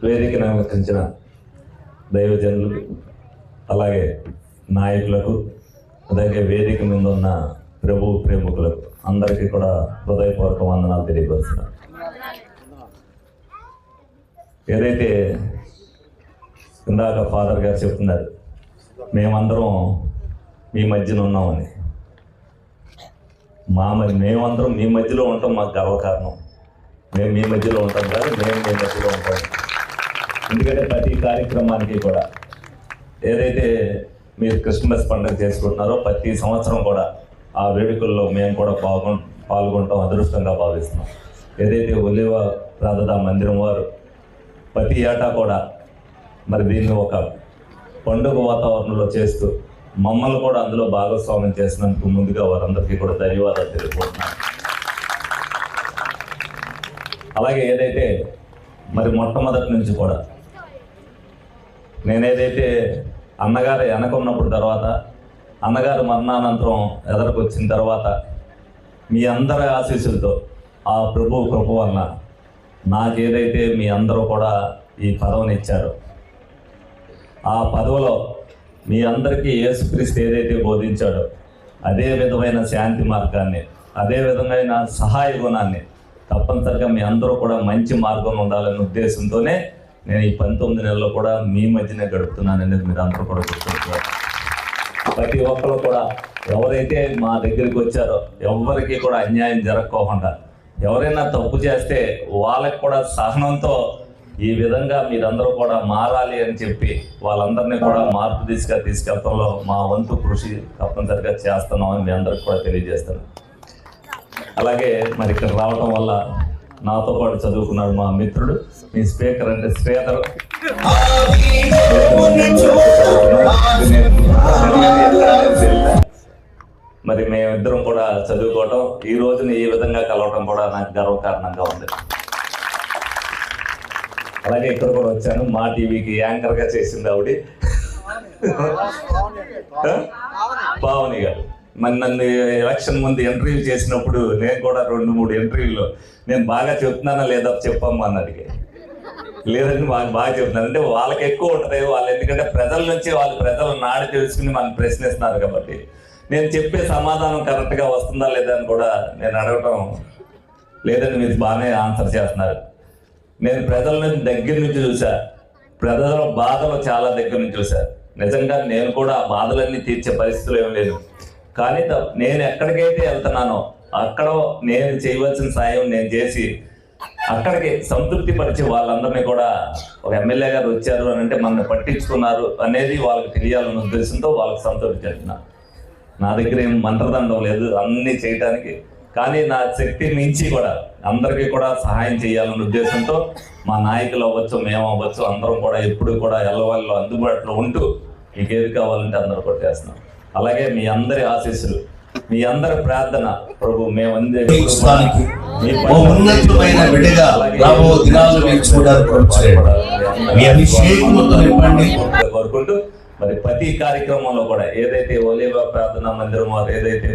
వేదికను అలంకరించిన దైవజనులకు, అలాగే నాయకులకు, అలాగే వేదిక మీద ఉన్న ప్రభు ప్రేమికులకు అందరికీ కూడా హృదయపూర్వక వందనాలు తెలియపరుస్తున్నాను. ఏదైతే ఇందాక ఫాదర్ గారు చెప్తున్నారు, మేమందరం మీ మధ్యన ఉన్నామని. మేమందరం మీ మధ్యలో ఉంటాం మాకు గర్వకారణం. మేము మీ మధ్యలో ఉంటాం కాదు, మేము మీ మధ్యలో ఉంటాం. ఎందుకంటే ప్రతి కార్యక్రమానికి కూడా ఏదైతే మీరు క్రిస్మస్ పండుగ చేసుకుంటున్నారో ప్రతి సంవత్సరం కూడా ఆ వేడుకల్లో మేము కూడా పాల్గొంటాం అదృష్టంగా భావిస్తున్నాం. ఏదైతే ఒలివ ప్రార్థనా మందిరం వారు ప్రతి ఏటా కూడా మరి దీన్ని ఒక పండుగ వాతావరణంలో చేస్తూ మమ్మల్ని కూడా అందులో భాగస్వామ్యం చేసినందుకు ముందుగా వారందరికీ కూడా ధన్యవాదాలు తెలుపుకుంటున్నాను. అలాగే ఏదైతే మరి మొట్టమొదటి నుంచి కూడా నేనేదైతే అన్నగారు వెనకున్నప్పుడు తర్వాత అన్నగారు మరణానంతరం ఎదరికి వచ్చిన తర్వాత మీ అందరి ఆశీస్సులతో ఆ ప్రభు కృప వలన నాకేదైతే మీ అందరూ కూడా ఈ పదవిని ఇచ్చారో ఆ పదవిలో మీ అందరికీ యేసుక్రీస్తు ఏదైతే బోధించాడో అదే విధమైన శాంతి మార్గాన్ని, అదే విధమైన సహాయ గుణాన్ని తప్పనిసరిగా మీ అందరూ కూడా మంచి మార్గంలో ఉండాలనే ఉద్దేశంతోనే నేను ఈ 19 నెలల్లో కూడా మీ మధ్యనే గడుపుతున్నాను అనేది మీరు అందరూ కూడా గుర్తుంటారు. ప్రతి ఒక్కరు కూడా ఎవరైతే మా దగ్గరికి వచ్చారో ఎవరికి కూడా అన్యాయం జరగకోకుండా, ఎవరైనా తప్పు చేస్తే వాళ్ళకి కూడా సహనంతో ఈ విధంగా మీరందరూ కూడా మారాలి అని చెప్పి వాళ్ళందరినీ కూడా మార్పు తీసుకెళ్తాలో మా వంతు కృషి తప్పనిసరిగా చేస్తున్నామని మీ అందరికి కూడా తెలియజేస్తాను. అలాగే మరి ఇక్కడ రావడం వల్ల నాతో పాటు చదువుకున్నాడు మా మిత్రుడు, మీ స్పీకర్ అంటే శ్రీధర్. మరి మేమిద్దరం కూడా చదువుకోవటం, ఈ రోజుని ఈ విధంగా కలవటం కూడా నాకు గర్వకారణంగా ఉంది. అలాగే ఇక్కడ కూడా వచ్చాను, మా టీవీకి యాంకర్గా చేసింది ఆవిడ పావని గారు. మరి నన్ను ఎలక్షన్ ముందు ఇంటర్వ్యూ చేసినప్పుడు నేను కూడా 2-3 ఇంటర్వ్యూలో నేను బాగా చెప్తున్నానా లేదా చెప్పమ్మా అన్నట్టుగా, లేదంటే బాగా చెప్తున్నాను అంటే వాళ్ళకి ఎక్కువ ఉంటుంది. వాళ్ళు ఎందుకంటే ప్రజల నుంచి ప్రజలు నాడి తెలుసుకుని మనం ప్రశ్నిస్తున్నారు కాబట్టి నేను చెప్పే సమాధానం కరెక్ట్గా వస్తుందా లేదా అని కూడా నేను అడగటం, లేదని మీరు బాగానే ఆన్సర్ చేస్తున్నారు. నేను ప్రజల నుంచి దగ్గర నుంచి చూసా, ప్రజల బాధలు చాలా దగ్గర నుంచి చూసా. నిజంగా నేను కూడా ఆ బాధలన్నీ తీర్చే పరిస్థితులు ఏం లేదు, కానీ నేను ఎక్కడికైతే వెళ్తున్నానో అక్కడ నేను చేయవలసిన సాయం నేను చేసి అక్కడికి సంతృప్తి పరిచి వాళ్ళందరినీ కూడా ఒక ఎమ్మెల్యే గారు వచ్చారు అని అంటే మనల్ని పట్టించుకున్నారు అనేది వాళ్ళకి తెలియాలన్న ఉద్దేశంతో వాళ్ళకి సంతృప్తి చెప్తున్నాను. నా దగ్గర ఏం మంత్రదండం లేదు అన్నీ చేయడానికి, కానీ నా శక్తి మించి కూడా అందరికీ కూడా సహాయం చేయాలన్న ఉద్దేశంతో మా నాయకులు అవ్వచ్చు, మేము అవ్వచ్చు, అందరం కూడా ఎప్పుడు కూడా ఎల్లవాళ్ళు అందుబాటులో ఉంటూ మీకు ఏది కావాలంటే అందరూ కూడా చేస్తున్నాం. అలాగే మీ అందరి ఆశీస్సులు, మీ అందరి ప్రార్థన ప్రభు కోరుకుంటూ మరి ప్రతి కార్యక్రమంలో కూడా ఏదైతే ఒలివ ప్రార్థనా మందిరం వారు ఏదైతే